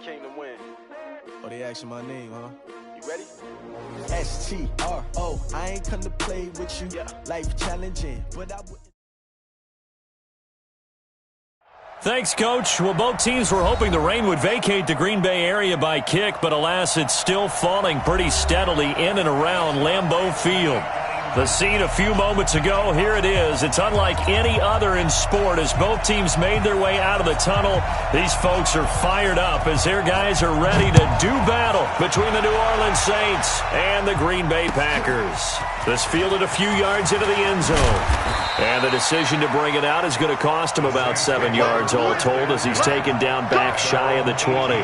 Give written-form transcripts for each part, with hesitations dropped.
came to win. Oh, they asking my name, huh? You ready? STRO. I ain't come to play with you. Yeah. Life challenging, but I wouldn't. Thanks, Coach. Well, both teams were hoping the rain would vacate the Green Bay area by kick, but alas, it's still falling pretty steadily in and around Lambeau Field. The scene a few moments ago, here it is. It's unlike any other in sport as both teams made their way out of the tunnel. These folks are fired up as their guys are ready to do battle between the New Orleans Saints and the Green Bay Packers. This fielded a few yards into the end zone. And the decision to bring it out is going to cost him about 7 yards all told as he's taken down back shy of the 20.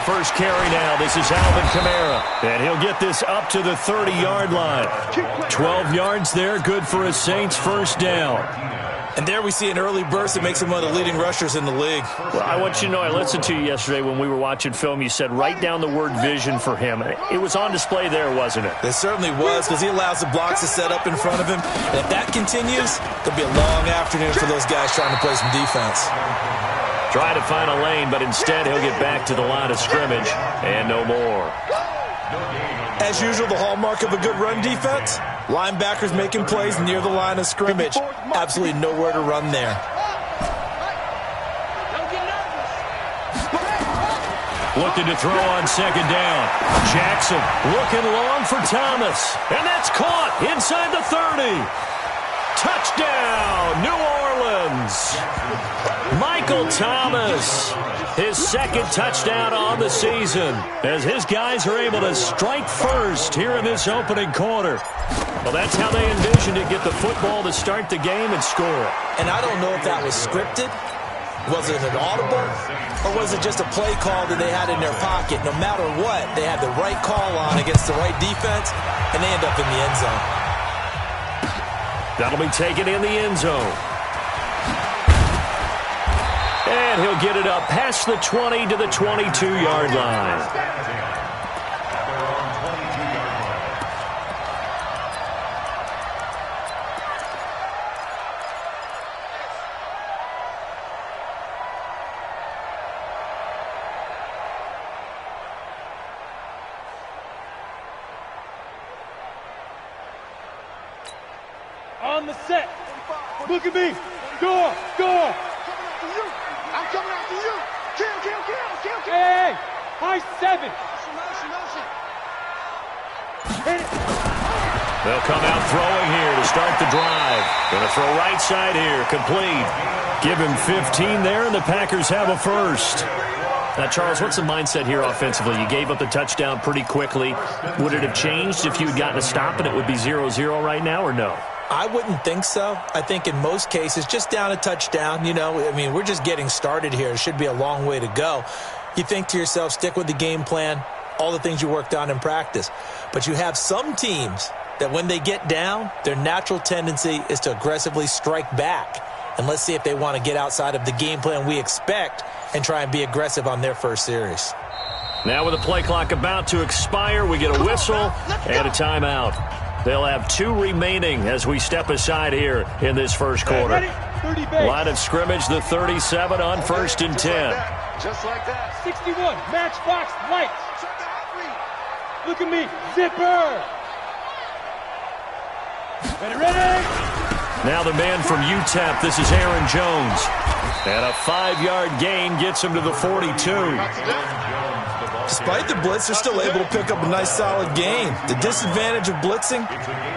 First carry now. This is Alvin Kamara. And he'll get this up to the 30-yard line. 12 yards there. Good for a Saints first down. And there we see an early burst that makes him one of the leading rushers in the league. Well, I want you to know, I listened to you yesterday when we were watching film. You said write down the word vision for him. It was on display there, wasn't it? It certainly was because he allows the blocks to set up in front of him. And if that continues, there'll be a long afternoon for those guys trying to play some defense. Try to find a lane, but instead he'll get back to the line of scrimmage and no more. As usual, the hallmark of a good run defense, linebackers making plays near the line of scrimmage. Absolutely nowhere to run there. Looking to throw on second down. Jackson looking long for Thomas. And that's caught inside the 30. Touchdown, New Orleans. Michael Thomas, his second touchdown on the season as his guys are able to strike first here in this opening quarter. Well, that's how they envisioned it, get the football to start the game and score. And I don't know if that was scripted. Was it an audible? Or was it just a play call that they had in their pocket? No matter what, they had the right call on against the right defense, and they end up in the end zone. That'll be taken in the end zone. And he'll get it up past the 20 to the 22-yard line. On the set. Look at me. Go. I'm coming after you. Kill. Hey. High 7. Hit it. They'll come out throwing here to start the drive. Going to throw right side here. Complete. Give him 15 there, and the Packers have a first. Now, Charles, what's the mindset here offensively? You gave up the touchdown pretty quickly. Would it have changed if you had gotten a stop and it would be 0-0 right now, or no? I wouldn't think so. I think in most cases, just down a touchdown, we're just getting started here. It should be a long way to go. You think to yourself, stick with the game plan, all the things you worked on in practice. But you have some teams that when they get down, their natural tendency is to aggressively strike back. And let's see if they want to get outside of the game plan we expect and try and be aggressive on their first series. Now with the play clock about to expire, we get a whistle and a timeout. They'll have 2 remaining as we step aside here in this first quarter. Line of scrimmage, the 37 on 1st and 10. Just like that. 61, matchbox lights. Look at me, zipper. Ready. Now the man from UTEP, this is Aaron Jones. And a 5-yard gain gets him to the 42. Despite the blitz, they're still able to pick up a nice solid gain. The disadvantage of blitzing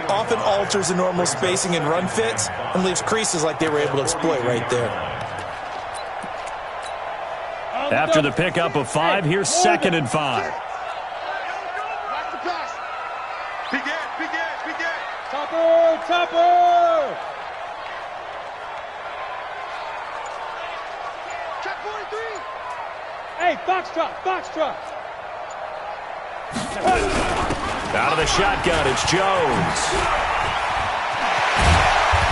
often alters the normal spacing and run fits and leaves creases like they were able to exploit right there. After the pickup of 5, here's 2nd and 5. Begin. Topper. Hey, foxtrot, foxtrot. Out of the shotgun, it's Jones.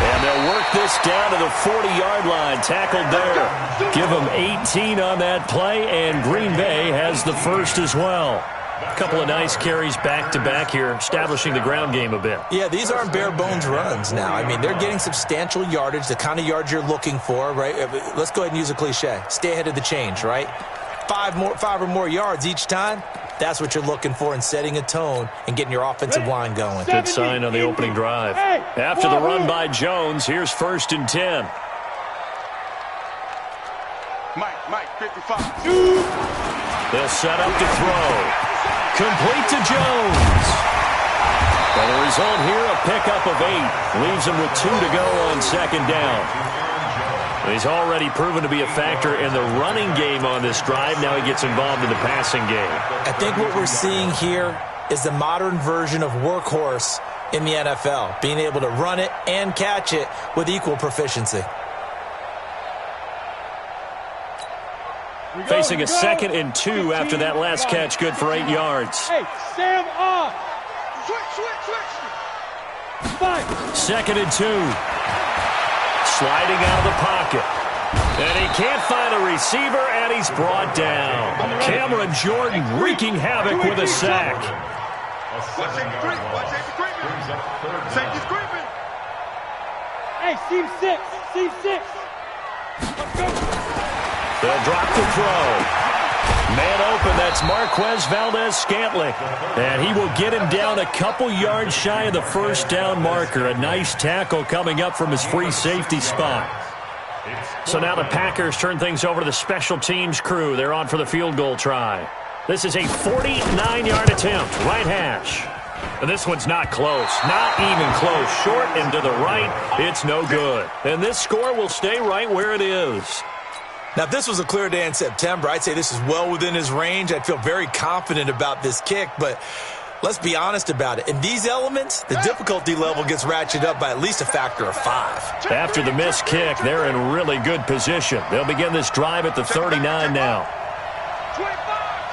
And they'll work this down to the 40-yard line, tackled there. Give them 18 on that play, and Green Bay has the first as well. A couple of nice carries back-to-back here, establishing the ground game a bit. Yeah, these aren't bare-bones runs now. I mean, they're getting substantial yardage, the kind of yards you're looking for, right? Let's go ahead and use a cliche. Stay ahead of the change, right? Five or more yards each time. That's what you're looking for in setting a tone and getting your offensive line going. Good sign on the opening drive. After the run by Jones, here's 1st and 10. Mike, 55. They'll set up to throw. Complete to Jones. And the result here, a pickup of 8. Leaves him with 2 to go on 2nd down. He's already proven to be a factor in the running game on this drive. Now he gets involved in the passing game. I think what we're seeing here is the modern version of workhorse in the NFL, being able to run it and catch it with equal proficiency. Facing a 2nd and 2 after that last catch, good for 8 yards. Hey, Sam off. Switch. 2nd and 2. Sliding out of the pocket. And he can't find a receiver, and he's brought down. Cameron Jordan wreaking havoc with a sack. Watch safety creeping. Safety's creeping. Hey, seam 6. Seam 6. Let's go. They'll drop the throw. Man open, that's Marquez Valdez-Scantling. And he will get him down a couple yards shy of the 1st down marker. A nice tackle coming up from his free safety spot. So now the Packers turn things over to the special teams crew. They're on for the field goal try. This is a 49-yard attempt, right hash. And this one's not close, not even close. Short and to the right, it's no good. And this score will stay right where it is. Now, if this was a clear day in September, I'd say this is well within his range. I'd feel very confident about this kick, but let's be honest about it. In these elements, the difficulty level gets ratcheted up by at least a factor of 5. After the missed kick, they're in really good position. They'll begin this drive at the 39 now. 25,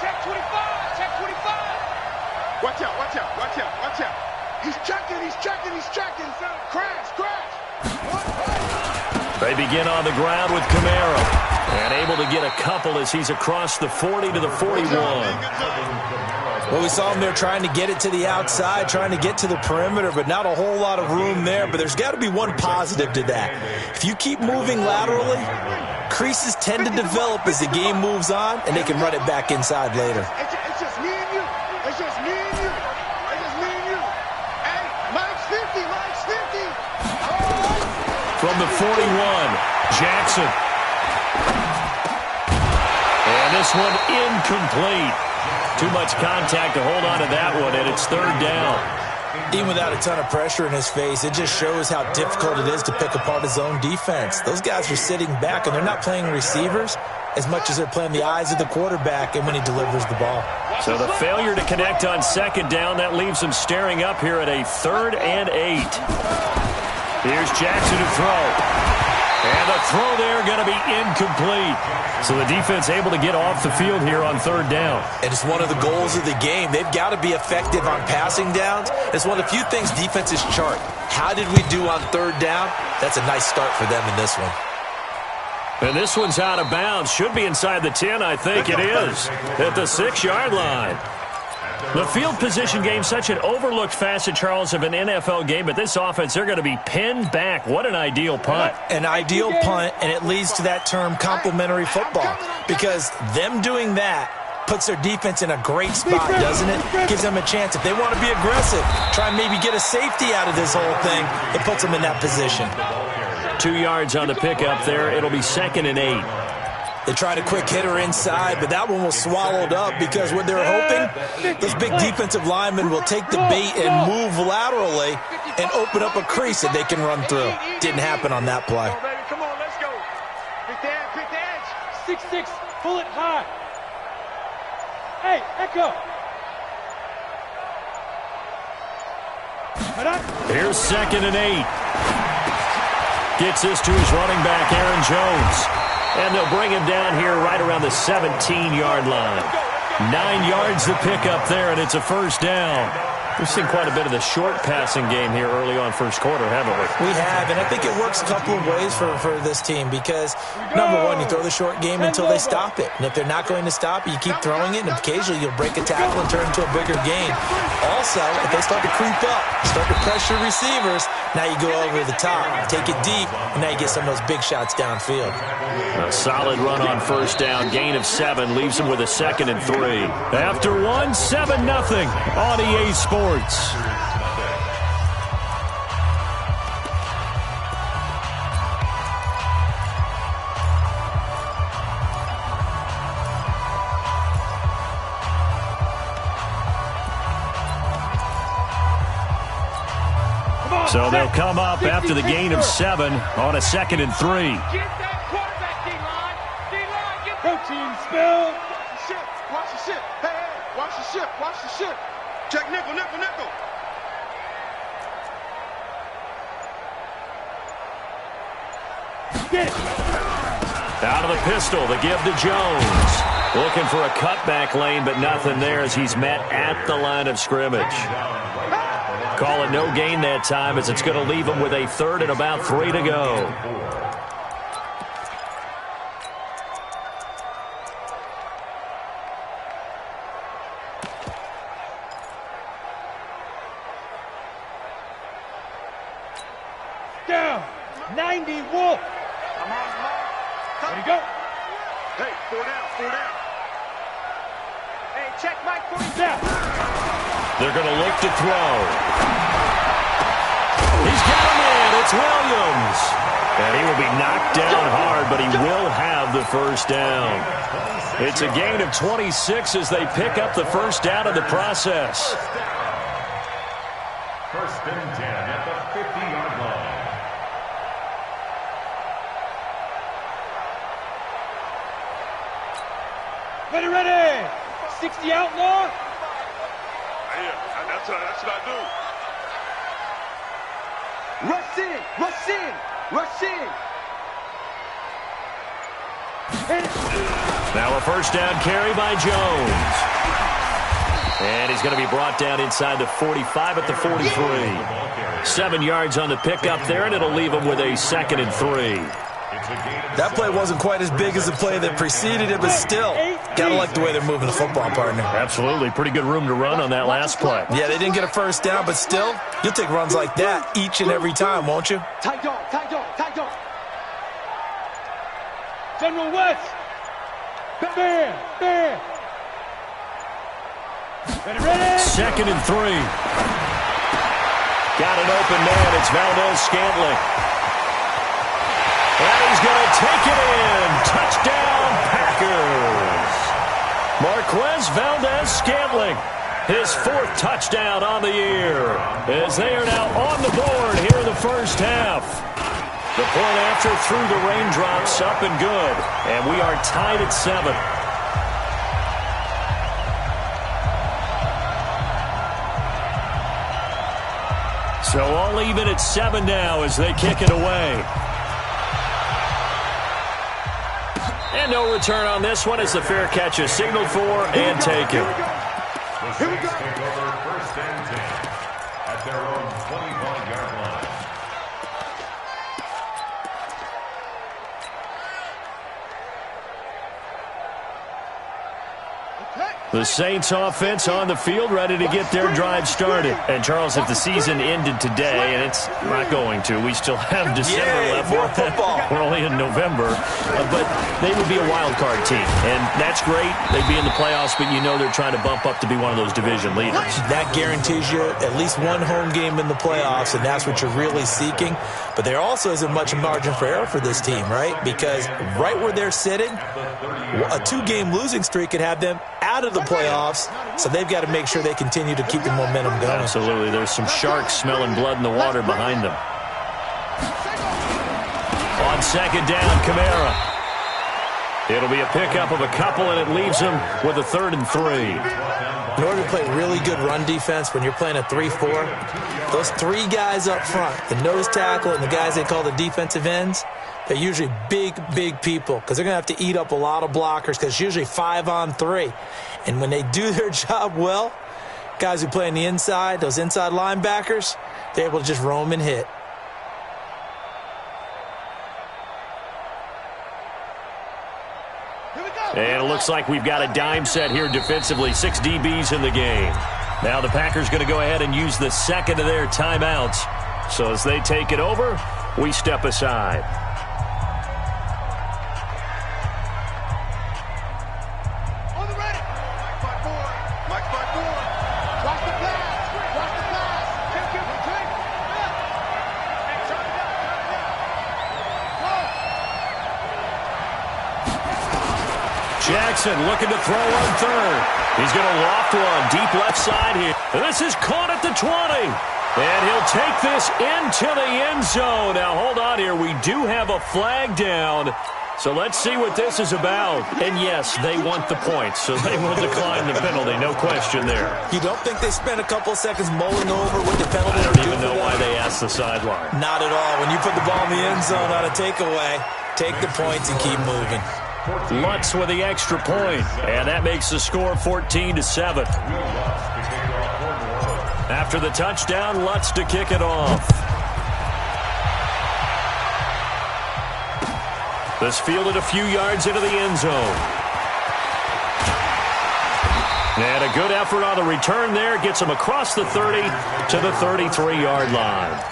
check 25, check 25. Watch out. He's checking. Crash. They begin on the ground with Camaro. And able to get a couple as he's across the 40 to the 41. Well, we saw him there trying to get it to the outside, trying to get to the perimeter, but not a whole lot of room there. But there's got to be one positive to that. If you keep moving laterally, creases tend to develop as the game moves on, and they can run it back inside later. It's just me and you. Hey, Mike's 50. From the 41, Jackson. And this one incomplete. Too much contact to hold on to that one, and it's 3rd down. Even without a ton of pressure in his face, it just shows how difficult it is to pick apart his own defense. Those guys are sitting back, and they're not playing receivers as much as they're playing the eyes of the quarterback and when he delivers the ball. So the failure to connect on 2nd down, that leaves him staring up here at a 3rd and 8. Here's Jackson to throw. And the throw there going to be incomplete. So the defense able to get off the field here on 3rd down. And it's one of the goals of the game. They've got to be effective on passing downs. It's one of the few things defenses chart. How did we do on 3rd down? That's a nice start for them in this one. And this one's out of bounds. Should be inside the 10, I think it is. At the 6-yard line. The field position game, such an overlooked facet, Charles, of an NFL game, but this offense, they're going to be pinned back. What an ideal punt. An ideal punt, and it leads to that term complementary football, because them doing that puts their defense in a great spot, doesn't it? Gives them a chance. If they want to be aggressive, try and maybe get a safety out of this whole thing, it puts them in that position. 2 yards on the pickup there. It'll be 2nd and 8. They tried a quick hitter inside, but that one was swallowed up because what they're hoping, those big defensive linemen will take the bait and move laterally and open up a crease that they can run through. Didn't happen on that play. Come on, let's go. Pick the edge. 6-6, pull it high. Hey, Echo. Here's 2nd and 8. Gets this to his running back, Aaron Jones. And they'll bring him down here right around the 17-yard line. 9 yards to pick up there, and it's a first down. We've seen quite a bit of the short passing game here early on first quarter, haven't we? We have, and I think it works a couple of ways for this team because, number one, you throw the short game until they stop it. And if they're not going to stop it, you keep throwing it, and occasionally you'll break a tackle and turn it into a bigger gain. Also, if they start to creep up, start to pressure receivers, now you go over the top, take it deep, and now you get some of those big shots downfield. A solid run on first down, gain of 7, leaves them with a 2nd and 3. After 1, 7-0 on EA Sports. So they'll come up after the gain of 7 on a 2nd and 3. Get that quarterback, D-line. D-line, get protein spill. Watch the ship. Hey, watch the ship. Watch the ship. Check nickel, nickel, nickel. Get it. Out of the pistol, the give to Jones. Looking for a cutback lane, but nothing there as he's met at the line of scrimmage. Call it no gain that time as it's going to leave him with a 3rd and about 3 to go. Down. 90 Wolf. Ready to go. Hey, 4 down, 4 down. Hey, check Mike 40 Down. They're going to look to throw. He's got him in. It's Williams. And he will be knocked down hard, but he will have the first down. It's a gain of 26 as they pick up the first down in the process. 1st and 10 at the 50-yard line. Ready, ready. 60 outlaw. Yeah, that's what I do. Rush in, rush in, rush in. Now a first down carry by Jones. And he's going to be brought down inside the 45 at the 43. 7 yards on the pickup there, and it'll leave him with a 2nd and 3. That play wasn't quite as big as the play that preceded it, but still, gotta like the way they're moving the football, partner. Absolutely. Pretty good room to run on that last play. Yeah, they didn't get a first down, but still, you'll take runs like that each and every time, won't you? Tight dog, tight dog, tight dog. General West. Bam, bam. Ready, ready. 2nd and 3. Got an open man. It's Valdez-Scantling. And he's going to take it in. Touchdown, Packers. Marquez Valdez-Scantling, his 4th touchdown on the year, as they are now on the board here in the first half. The point after through the raindrops, up and good. And we are tied at 7. So all even at 7 now as they kick it away. And no return on this one as the fair catch is signaled for and taken. Here we go. Take over 1st and 10 at their own 25-yard line. The Saints offense on the field, ready to get their drive started. And, Charles, if the season ended today, and it's not going to, we still have December left. More football. We're only in November. But they would be a wild card team. And that's great. They'd be in the playoffs, but you know they're trying to bump up to be one of those division leaders. That guarantees you at least one home game in the playoffs, and that's what you're really seeking. But there also isn't much margin for error for this team, right? Because right where they're sitting, a 2-game losing streak could have them out of the playoffs, so they've got to make sure they continue to keep the momentum going. Absolutely. There's some sharks smelling blood in the water behind them. On 2nd down, Kamara. It'll be a pickup of a couple, and it leaves them with a 3rd and 3. In order to play really good run defense when you're playing a 3-4, those 3 guys up front, the nose tackle and the guys they call the defensive ends, They're usually big, big people because they're going to have to eat up a lot of blockers because it's usually 5-on-3. And when they do their job well, guys who play on the inside, those inside linebackers, they're able to just roam and hit. And it looks like we've got a dime set here defensively. 6 DBs in the game. Now the Packers going to go ahead and use the second of their timeouts. So as they take it over, we step aside. On the ready. Mike 5-4. Watch the pass. Watch the pass. Jackson looking to throw on third. He's going to loft one deep left side here. This is caught at the 20. And he'll take this into the end zone. Now, hold on here. We do have a flag down. So let's see what this is about. And, yes, they want the points, so they will decline the penalty. No question there. You don't think they spent a couple of seconds mulling over what the penalty I would don't do even know for why them? they asked the sideline. Not at all. When you put the ball in the end zone on a takeaway, take the points and keep moving. Lutz with the extra point, and that makes the score 14-7. After the touchdown, Lutz to kick it off. This fielded a few yards into the end zone. And a good effort on the return there gets him across the 30 to the 33-yard line.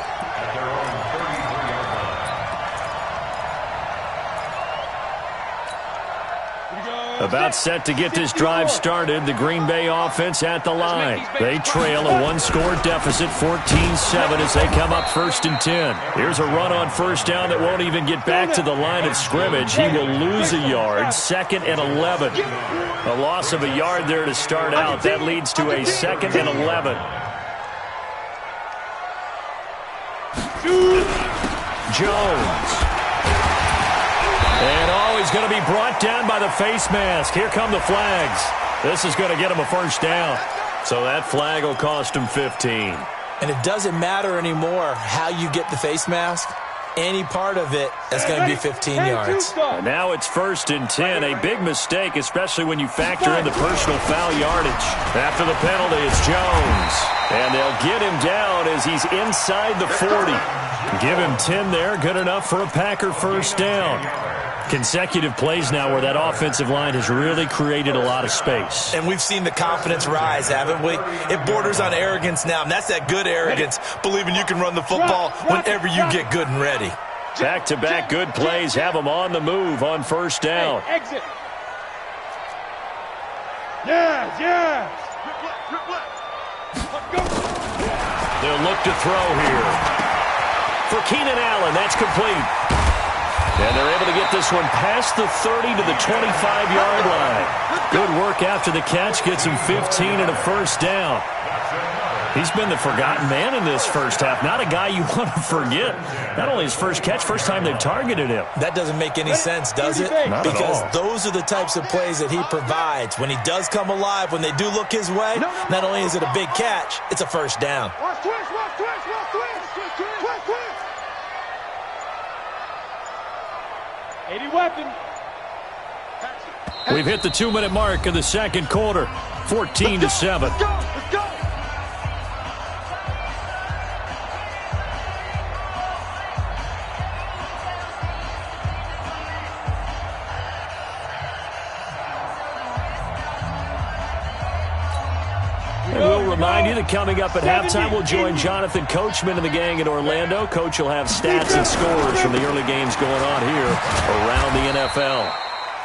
About set to get this drive started, the Green Bay offense at the line. They trail a one-score deficit, 14-7, as they come up 1st and 10. Here's a run on first down that won't even get back to the line of scrimmage. He will lose a yard, 2nd and 11. A loss of a yard there to start out. That leads to a 2nd and 11. Jones. And, he's going to be brought down by the face mask. Here come the flags. This is going to get him a first down. So that flag will cost him 15. And it doesn't matter anymore how you get the face mask. Any part of it is going to be 15 yards. And now it's 1st and 10. A big mistake, especially when you factor in the personal foul yardage. After the penalty, it's Jones. And they'll get him down as he's inside the 40. Give him 10 there. Good enough for a Packer first down. Consecutive plays now where that offensive line has really created a lot of space. And we've seen the confidence rise, haven't we? It borders on arrogance now, and that's that good arrogance, believing you can run the football whenever you get good and ready. Back-to-back good plays have them on the move on first down. Hey, exit. Yeah. Let's go. They'll look to throw here. For Keenan Allen, that's complete. And they're able to get this one past the 30 to the 25-yard line. Good work after the catch. Gets him 15 and a first down. He's been the forgotten man in this first half. Not a guy you want to forget. Not only his first catch, first time they've targeted him. That doesn't make any sense, does it? Not because at all. Those are the types of plays that he provides. When he does come alive, when they do look his way, not only is it a big catch, it's a first down. Watch twist. 80 weapon. We've hit the 2-minute mark in the second quarter. 14-7. Let's go. And we'll remind you that coming up at halftime, we'll join Jonathan Coachman and the gang in Orlando. Coach will have stats and scores from the early games going on here around the NFL.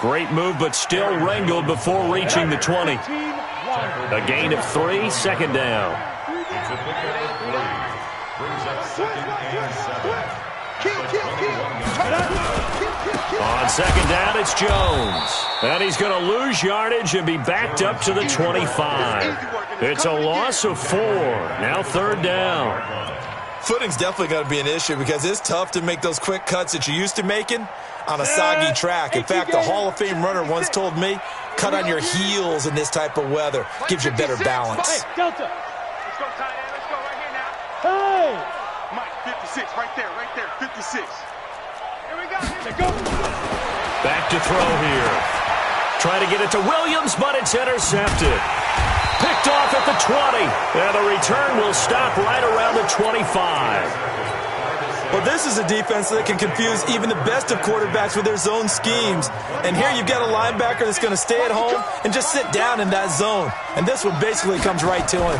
Great move, but still wrangled before reaching the 20. A gain of 3, second down. On second down, it's Jones. And he's going to lose yardage and be backed up to the 25. It's a loss of 4. Now third down. Footing's definitely going to be an issue because it's tough to make those quick cuts that you're used to making on a soggy track. In fact, a Hall of Fame runner once told me, cut on your heels in this type of weather. Gives you better balance. Hey, Delta. Let's go, tight end. Let's go right here now. Hey. Mike, 56, right there, 56. Here we go. Back to throw here. Trying to get it to Williams, but it's intercepted. Picked off at the 20. And the return will stop right around the 25. Well, this is a defense that can confuse even the best of quarterbacks with their zone schemes. And here you've got a linebacker that's going to stay at home and just sit down in that zone. And this one basically comes right to him.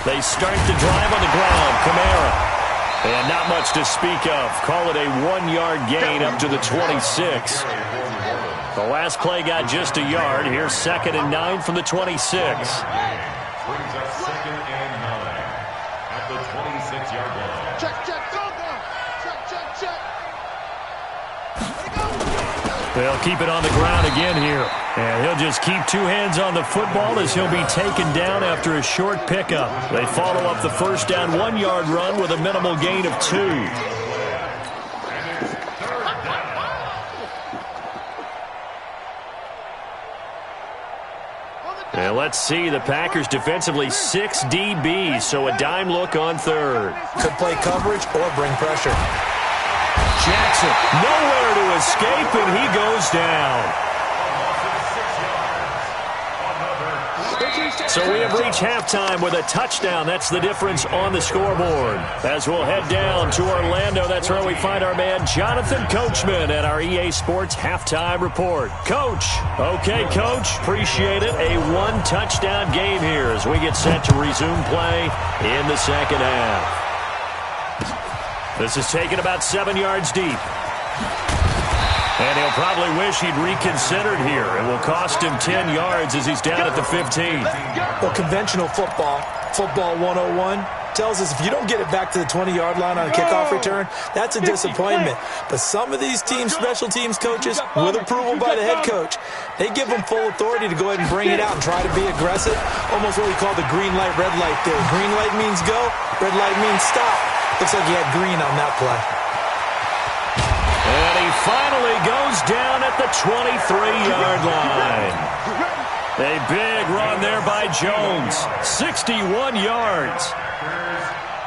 They start the drive on the ground. Kamara. And not much to speak of. Call it a 1-yard gain up to the 26. The last play got just a yard. Here's 2nd and 9 from the 26. Brings up 2nd and 9 at the 26-yard line. Check, check, go, go. Check, check, check. They'll keep it on the ground again here. And he'll just keep 2 hands on the football as he'll be taken down after a short pickup. They follow up the first down 1-yard run with a minimal gain of 2. And let's see, the Packers defensively 6 DBs, so a dime look on 3rd. Could play coverage or bring pressure. Jackson, nowhere to escape, and he goes down. So we have reached halftime with a touchdown. That's the difference on the scoreboard. As we'll head down to Orlando, that's where we find our man Jonathan Coachman at our EA Sports Halftime Report. Coach. Okay, Coach. Appreciate it. A 1-touchdown game here as we get set to resume play in the second half. This is taken about 7 yards deep. And he'll probably wish he'd reconsidered here. It will cost him 10 yards as he's down at the 15. Well, conventional football 101, tells us if you don't get it back to the 20-yard line on a kickoff return, that's a disappointment. But some of these team special teams coaches, with approval by the head coach, they give them full authority to go ahead and bring it out and try to be aggressive. Almost what we call the green light, red light theory. Green light means go, red light means stop. Looks like he had green on that play. And he finally goes down at the 23-yard line. A big run there by Jones. 61 yards.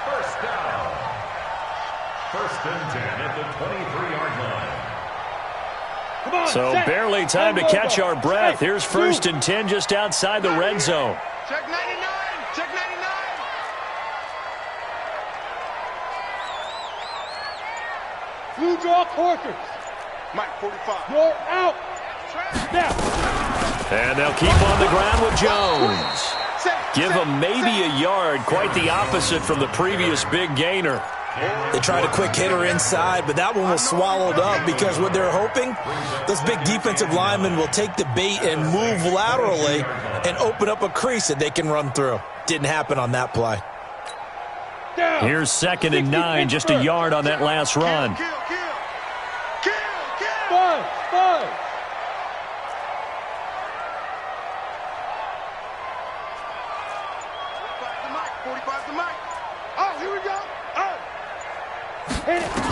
First down. 1st and 10 at the 23-yard line. So barely time to catch our breath. Here's 1st and 10 just outside the red zone. Check 99. Check 99. Blue draw Corkers. Mike 45. You're out. Now. And they'll keep on the ground with Jones. Give him maybe a yard, quite the opposite from the previous big gainer. They tried a quick hitter inside, but that one was swallowed up because what they're hoping, those big defensive linemen will take the bait and move laterally and open up a crease that they can run through. Didn't happen on that play. Here's 2nd and 9, just a yard on that last run. Kill. Five. 45 to Mike. Oh, here we go. Oh.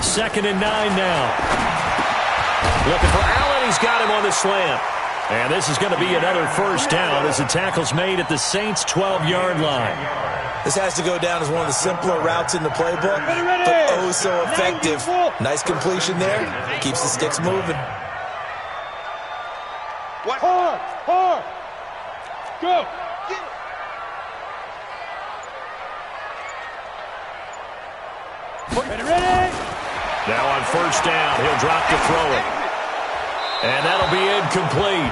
2nd and 9 now. Looking for Allen. He's got him on the slant. And this is going to be another first down as the tackle's made at the Saints' 12-yard line. This has to go down as one of the simpler routes in the playbook, but oh so effective. Nice completion there. Keeps the sticks moving. Hard. Go. Ready. Now on first down, he'll drop to throw it. And that'll be incomplete.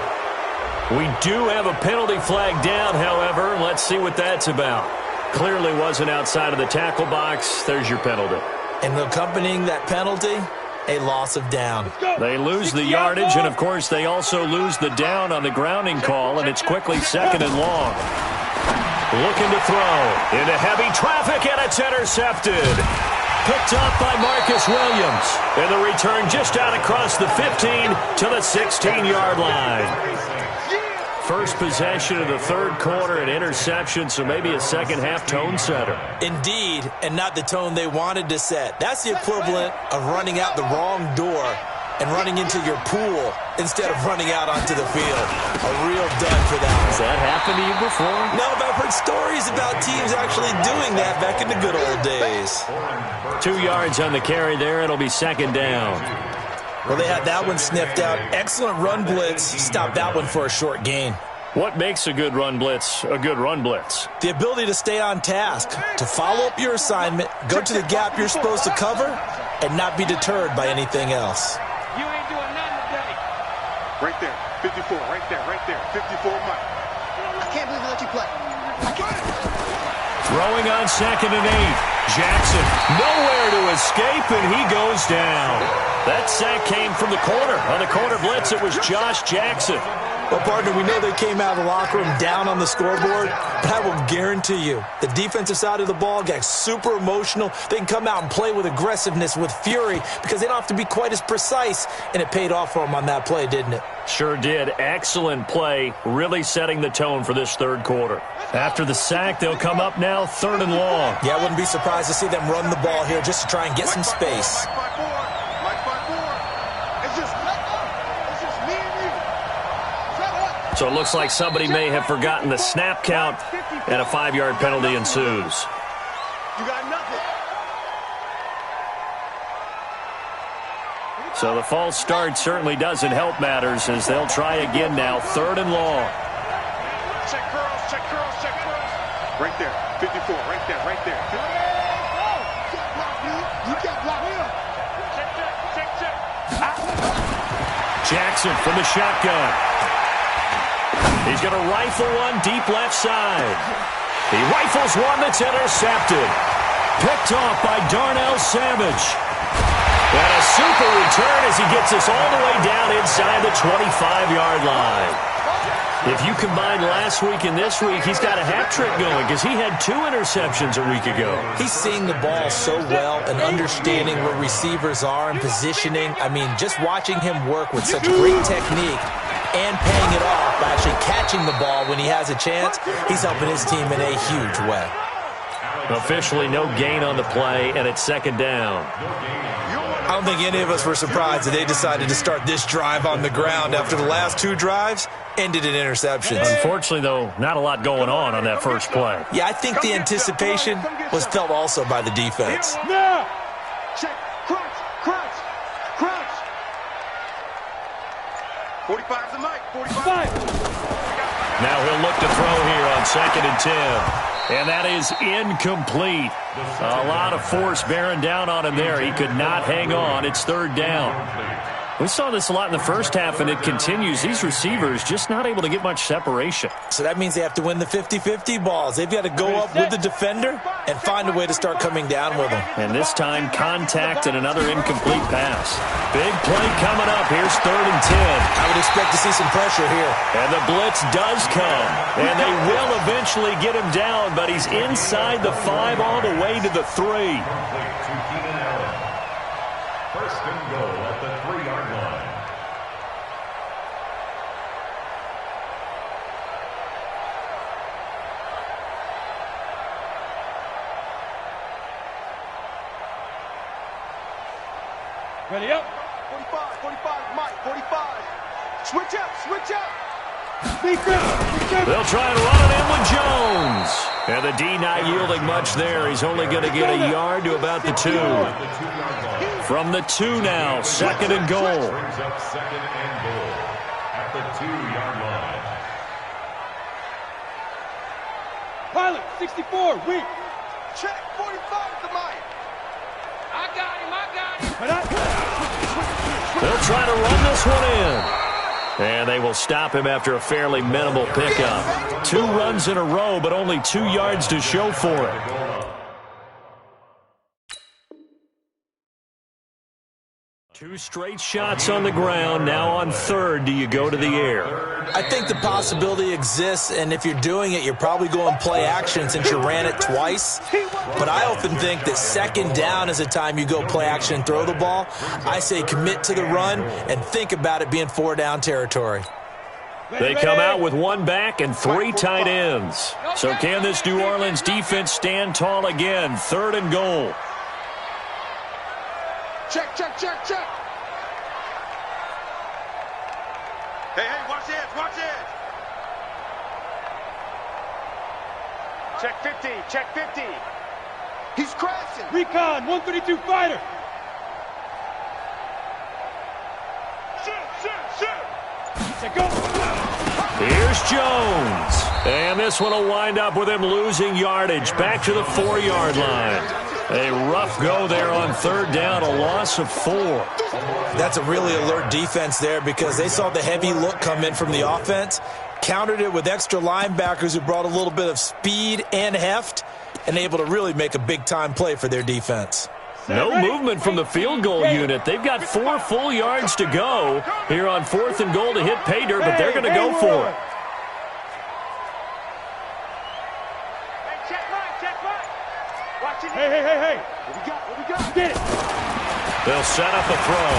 We do have a penalty flag down, however. Let's see what that's about. Clearly wasn't outside of the tackle box. There's your penalty. And accompanying that penalty, a loss of down. They lose the yardage, and, of course, they also lose the down on the grounding call, and it's quickly 2nd and long. Looking to throw into heavy traffic, and it's intercepted. Picked up by Marcus Williams. And the return just out across the 15 to the 16-yard line. First possession of the 3rd quarter, an interception, so maybe a second-half tone setter. Indeed, and not the tone they wanted to set. That's the equivalent of running out the wrong door and running into your pool instead of running out onto the field. A real dud for that one. Has that happened to you before? No, but I've heard stories about teams actually doing that back in the good old days. 2 yards on the carry there. It'll be 2nd down. Well, they had that one sniffed out. Excellent run blitz. Stopped that one for a short gain. What makes a good run blitz a good run blitz? The ability to stay on task, to follow up your assignment, go to the gap you're supposed to cover, and not be deterred by anything else. You ain't doing nothing today. Right there, 54, right there, 54 Mike. I can't believe they let you play. Throwing on 2nd and 8. Jackson nowhere to escape, and he goes down. That sack came from the corner. On the corner blitz, it was Josh Jackson. Well, partner, we know they came out of the locker room down on the scoreboard, but I will guarantee you the defensive side of the ball got super emotional. They can come out and play with aggressiveness, with fury, because they don't have to be quite as precise, and it paid off for them on that play, didn't it? Sure did. Excellent play, really setting the tone for this third quarter. After the sack, they'll come up now 3rd and long. Yeah, I wouldn't be surprised to see them run the ball here just to try and get some space. Mike 5-4. It's just me and you. So it looks like somebody may have forgotten the snap count, and a 5-yard penalty ensues. You got nothing. So the false start certainly doesn't help matters as they'll try again now, 3rd and long. Check curls, check curls, check curls. Right there, 54, right there. You can't block him. Check. Jackson from the shotgun. He's going to rifle one deep left side. He rifles one that's intercepted. Picked off by Darnell Savage. And a super return as he gets us all the way down inside the 25-yard line. If you combine last week and this week, he's got a hat trick going because he had 2 interceptions a week ago. He's seeing the ball so well and understanding where receivers are and positioning. I mean, just watching him work with such great technique and paying it off by actually catching the ball when he has a chance, he's helping his team in a huge way. Officially no gain on the play, and it's 2nd down. I don't think any of us were surprised that they decided to start this drive on the ground after the last 2 drives ended in interceptions. Unfortunately, though, not a lot going on that first play. Yeah, I think the anticipation was felt also by the defense. Now! Check, crunch. 45's a Mike, 45. Now he'll look to throw here on 2nd and 10. And that is incomplete. A lot of force bearing down on him there. He could not hang on. It's 3rd down. We saw this a lot in the first half, and it continues. These receivers just not able to get much separation. So that means they have to win the 50-50 balls. They've got to go up with the defender and find a way to start coming down with them. And this time, contact and another incomplete pass. Big play coming up. Here's 3rd and 10. I would expect to see some pressure here. And the blitz does come. And they will eventually get him down, but he's inside the 5 all the way to the 3. First and goal at the 3-yard line. Ready up. 45, Mike, 45. Switch up. They'll try and run it in with Jones. And the D not yielding much there. He's only going to get a yard to about the 2. From the 2 now, 2nd and goal. Brings up 2nd and goal at the 2-yard line. Pilot, 64, weak. Check, 45 to Mike. I got him. They'll try to run this one in. And they will stop him after a fairly minimal pickup. 2 runs in a row, but only 2 yards to show for it. 2 straight shots on the ground. Now on 3rd, do you go to the air? I think the possibility exists, and if you're doing it, you're probably going play action since you ran it twice. But I often think that 2nd down is a time you go play action and throw the ball. I say commit to the run and think about it being 4 down territory. They come out with 1 back and 3 tight ends. So can this New Orleans defense stand tall again? 3rd and goal. Check. Hey, watch edge. Check 50. He's crashing. Recon, 132 fighter. Here's Jones. And this one will wind up with him losing yardage back to the 4-yard line. A rough go there on third down, a loss of 4. That's a really alert defense there because they saw the heavy look come in from the offense, countered it with extra linebackers who brought a little bit of speed and heft, and able to really make a big-time play for their defense. No movement from the field goal unit. They've got 4 full yards to go here on 4th and goal to hit pay dirt, but they're going to go for it. Hey. What we got? Get it. They'll set up a throw.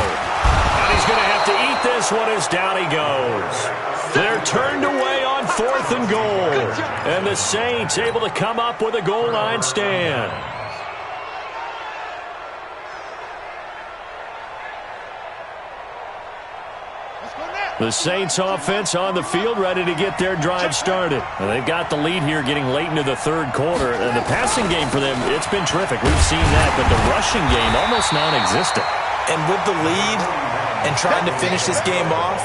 And he's going to have to eat this one as down he goes. They're turned away on 4th and goal. And the Saints able to come up with a goal line stand. The Saints offense on the field ready to get their drive started. And they've got the lead here getting late into the third quarter. And the passing game for them, it's been terrific. We've seen that. But the rushing game, almost non-existent. And with the lead and trying to finish this game off,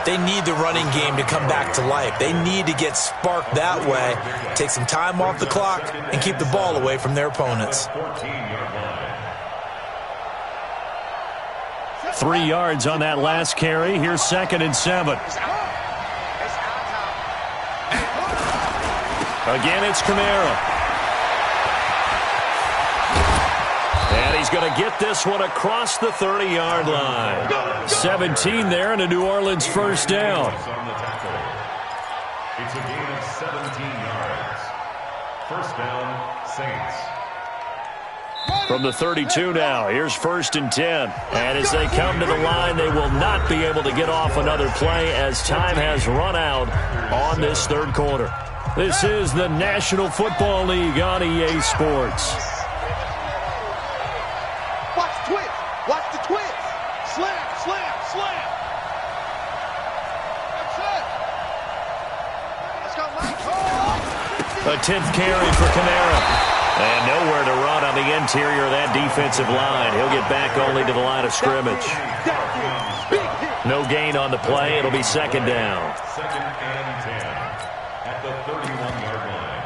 they need the running game to come back to life. They need to get sparked that way, take some time off the clock, and keep the ball away from their opponents. 3 yards on that last carry. Here's 2nd and 7. Again, it's Kamara. And he's going to get this one across the 30-yard line. 17 there and a New Orleans first down. It's a gain of 17 yards. First down, Saints. From the 32 now, here's 1st and 10. And as they come to the line, they will not be able to get off another play as time has run out on this third quarter. This is the National Football League on EA Sports. Watch the twist. Watch the twist. Slam. That's it. Let's go, Mike. A 10th carry for Kamara. And nowhere to run on the interior of that defensive line. He'll get back only to the line of scrimmage. No gain on the play. It'll be 2nd down. 2nd and 10 at the 31-yard line.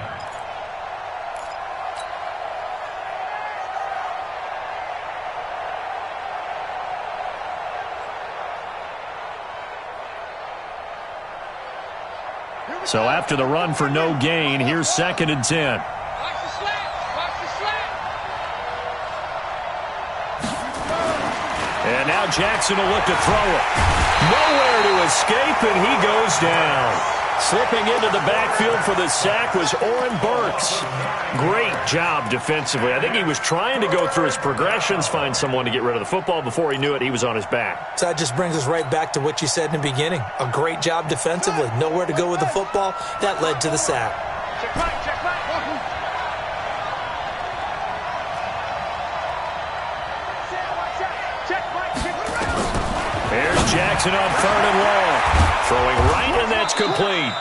So after the run for no gain, here's 2nd and 10. And now Jackson will look to throw it. Nowhere to escape, and he goes down. Slipping into the backfield for the sack was Oren Burks. Great job defensively. I think he was trying to go through his progressions, find someone to get rid of the football. Before he knew it, he was on his back. So that just brings us right back to what you said in the beginning. A great job defensively. Nowhere to go with the football. That led to the sack. Check right. Here's Jackson on 3rd and long. Throwing right, and that's complete.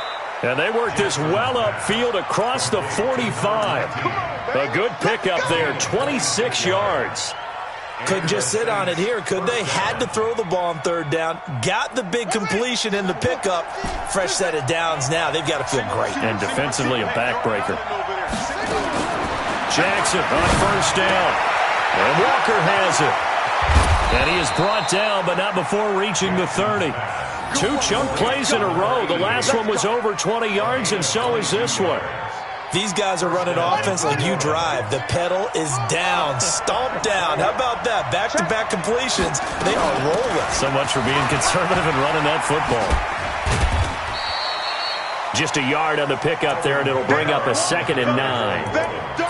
And they work this well upfield across the 45. A good pickup there, 26 yards. Couldn't just sit on it here, could they? Had to throw the ball on 3rd down. Got the big completion in the pickup. Fresh set of downs now. They've got to feel great. And defensively, a backbreaker. Jackson on 1st down. And Walker has it. And he is brought down, but not before reaching the 30. 2 chunk plays in a row. The last one was over 20 yards, and so is this one. These guys are running offense like you drive. The pedal is down, stomped down. How about that? Back-to-back completions. They are rolling. So much for being conservative and running that football. Just a yard on the pickup there, and it'll bring up a 2nd and 9.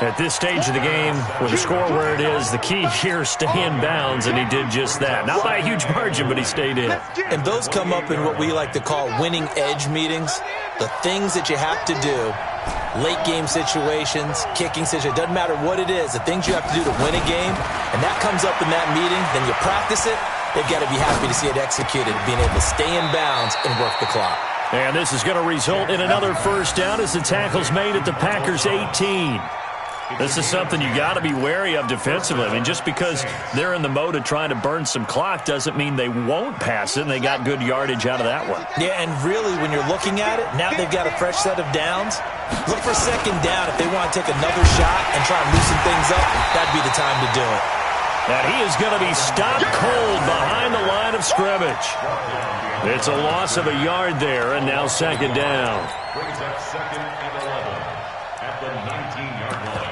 At this stage of the game, with the score where it is, the key here is stay in bounds, and he did just that. Not by a huge margin, but he stayed in. And those come up in what we like to call winning edge meetings. The things that you have to do, late game situations, kicking situations, doesn't matter what it is, the things you have to do to win a game, and that comes up in that meeting, then you practice it, they've got to be happy to see it executed, being able to stay in bounds and work the clock. And this is going to result in another first down as the tackle's made at the Packers' 18. This is something you got to be wary of defensively. I mean, just because they're in the mode of trying to burn some clock doesn't mean they won't pass it, and they got good yardage out of that one. Yeah, and really, when you're looking at it, now they've got a fresh set of downs. Look for second down if they want to take another shot and try and loosen things up. That'd be the time to do it. And he is going to be stopped cold behind the line of scrimmage. It's a loss of a yard there, and now second down. Brings up 2nd and 11 at the 19-yard line.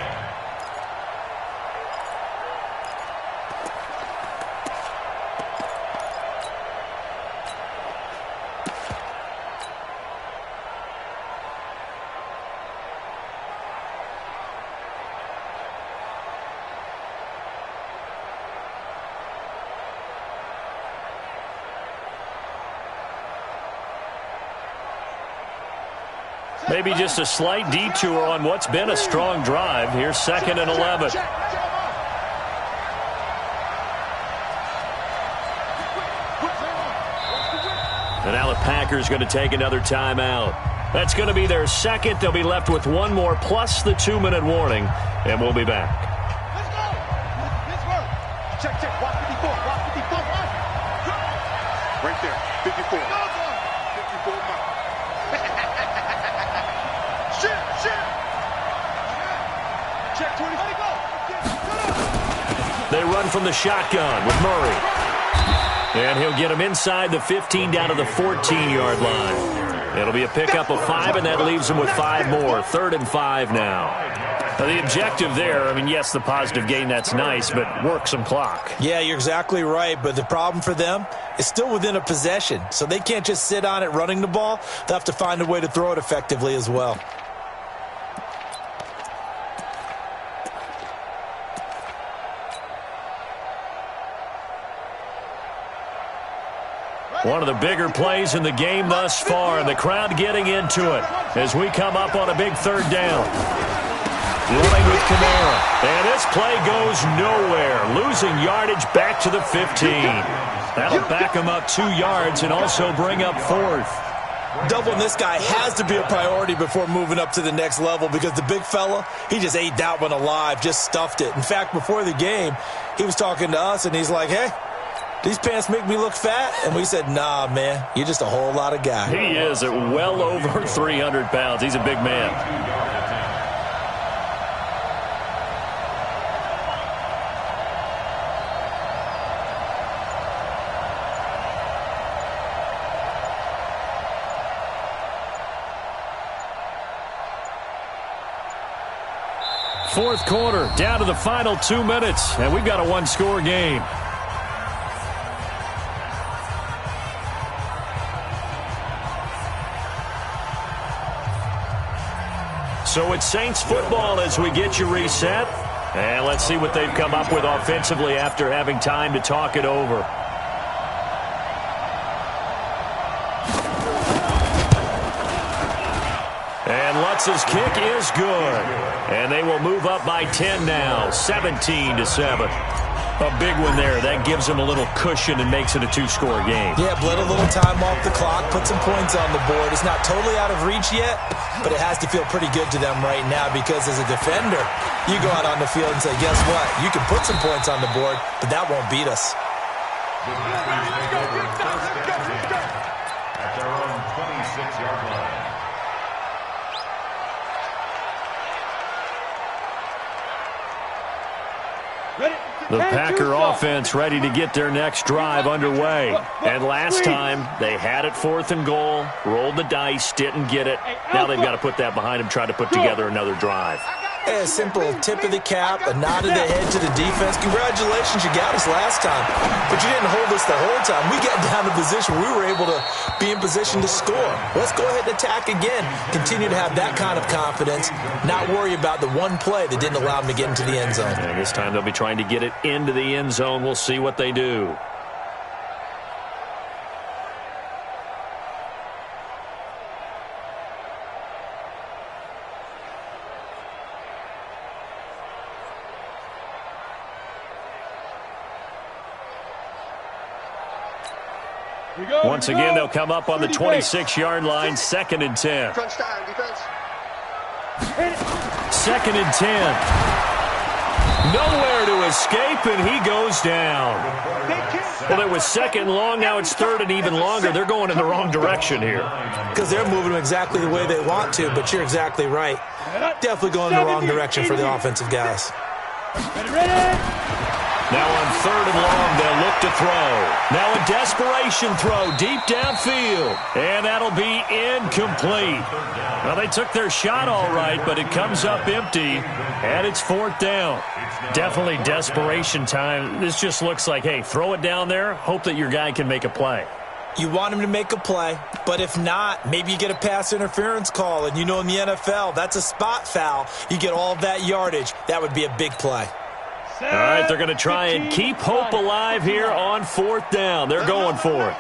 Maybe just a slight detour on what's been a strong drive. Here's 2nd and 11. And now the Packers going to take another timeout. That's going to be their second. They'll be left with one more plus the 2-minute warning, and we'll be back. Let's go. Let's work. Check, check. Watch 54. Watch 54. Right there. 54. 54 mark. Shit. Check 20. Let it go. They run from the shotgun with Murray. And he'll get him inside the 15 down to the 14-yard line. It'll be a pickup of 5, and that leaves them with 5 more. 3rd and 5 now. Now, the objective there, I mean, yes, the positive gain, that's nice, but work some clock. Yeah, you're exactly right, but the problem for them is still within a possession, so they can't just sit on it running the ball. They'll have to find a way to throw it effectively as well. One of the bigger plays in the game thus far, and the crowd getting into it as we come up on a big 3rd down. Running with Kamara, and this play goes nowhere, losing yardage back to the 15. That'll back him up 2 yards and also bring up 4th. Doubling this guy has to be a priority before moving up to the next level because the big fella, he just ate that one alive, just stuffed it. In fact, before the game, he was talking to us, and he's like, hey, these pants make me look fat? And we said, nah, man, you're just a whole lot of guy. He is at well over 300 pounds. He's a big man. Fourth quarter, down to the final 2 minutes, and we've got a 1-score game. So it's Saints football as we get you reset. And let's see what they've come up with offensively after having time to talk it over. And Lutz's kick is good. And they will move up by 10 now, 17-7. A big one there. That gives them a little cushion and makes it a 2-score game. Yeah, bled a little time off the clock, put some points on the board. It's not totally out of reach yet, but it has to feel pretty good to them right now because as a defender, you go out on the field and say, guess what? You can put some points on the board, but that won't beat us. At their own 26-yard line. The Packer offense ready to get their next drive underway. And last time, they had it 4th and goal, rolled the dice, didn't get it. Now they've got to put that behind them, try to put together another drive. A simple tip of the cap, a nod of the head to the defense. Congratulations, you got us last time, but you didn't hold us the whole time. We got down to position. We were able to be in position to score. Let's go ahead and attack again. Continue to have that kind of confidence, not worry about the one play that didn't allow them to get into the end zone. And this time they'll be trying to get it into the end zone. We'll see what they do. Once again, they'll come up on the 26-yard line, 2nd and 10. Crunch time, defense. 2nd and 10. Nowhere to escape, and he goes down. Well, it was 2nd long. Now it's 3rd and even longer. They're going in the wrong direction here. Because they're moving them exactly the way they want to, but you're exactly right. Definitely going in the wrong direction for the offensive guys. Now on 3rd and long, they'll look to throw. Now a desperation throw deep downfield. And that'll be incomplete. Well, they took their shot all right, but it comes up empty. And it's 4th down. Definitely desperation time. This just looks like, hey, throw it down there. Hope that your guy can make a play. You want him to make a play, but if not, maybe you get a pass interference call. And you know in the NFL, that's a spot foul. You get all of that yardage. That would be a big play. All right, they're going to try and keep hope alive here on 4th down. They're going for it.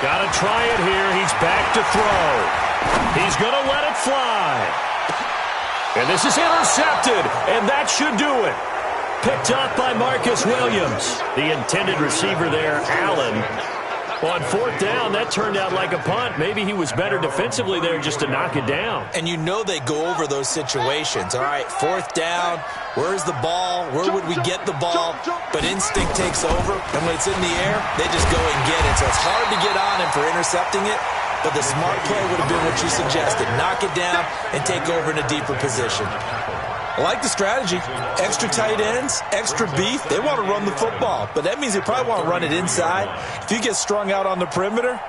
Got to try it here. He's back to throw. He's going to let it fly. And this is intercepted, and that should do it. Picked up by Marcus Williams. The intended receiver there, Allen. On 4th down, that turned out like a punt. Maybe he was better defensively there just to knock it down. And you know they go over those situations. All right, 4th down, where's the ball? Where would we get the ball? But instinct takes over, and when it's in the air, they just go and get it. So it's hard to get on him for intercepting it, but the smart play would have been what you suggested. Knock it down and take over in a deeper position. I like the strategy. Extra tight ends, extra beef. They want to run the football, but that means they probably want to run it inside. If you get strung out on the perimeter,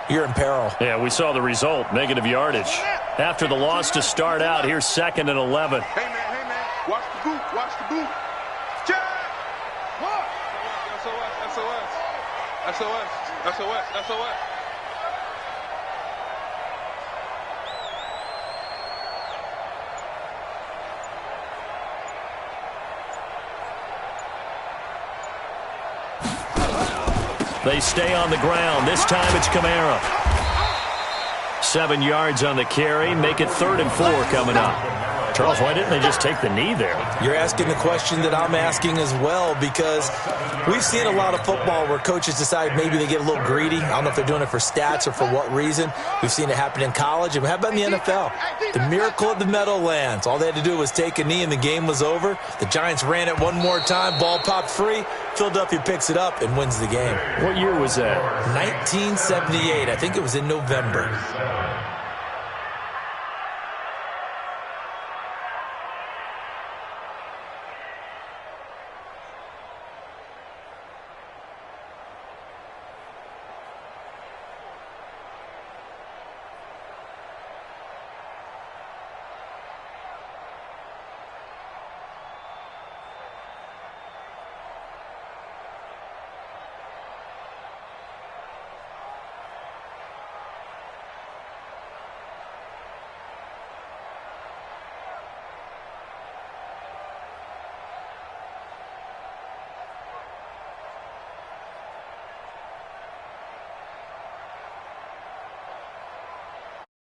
you're in peril. Yeah, we saw the result, negative yardage. After the loss to start out, here's 2nd and 11. Hey, man, watch the boot, watch the boot. Jack! What? SOS. They stay on the ground. This time it's Kamara. 7 yards on the carry. Make it 3rd and 4 coming up. Charles, why didn't they just take the knee there? You're asking the question that I'm asking as well, because we've seen a lot of football where coaches decide maybe they get a little greedy. I don't know if they're doing it for stats or for what reason. We've seen it happen in college, and how about in the NFL? The miracle of the Meadowlands. All they had to do was take a knee, and the game was over. The Giants ran it one more time. Ball popped free. Philadelphia picks it up and wins the game. What year was that? 1978. I think it was in November.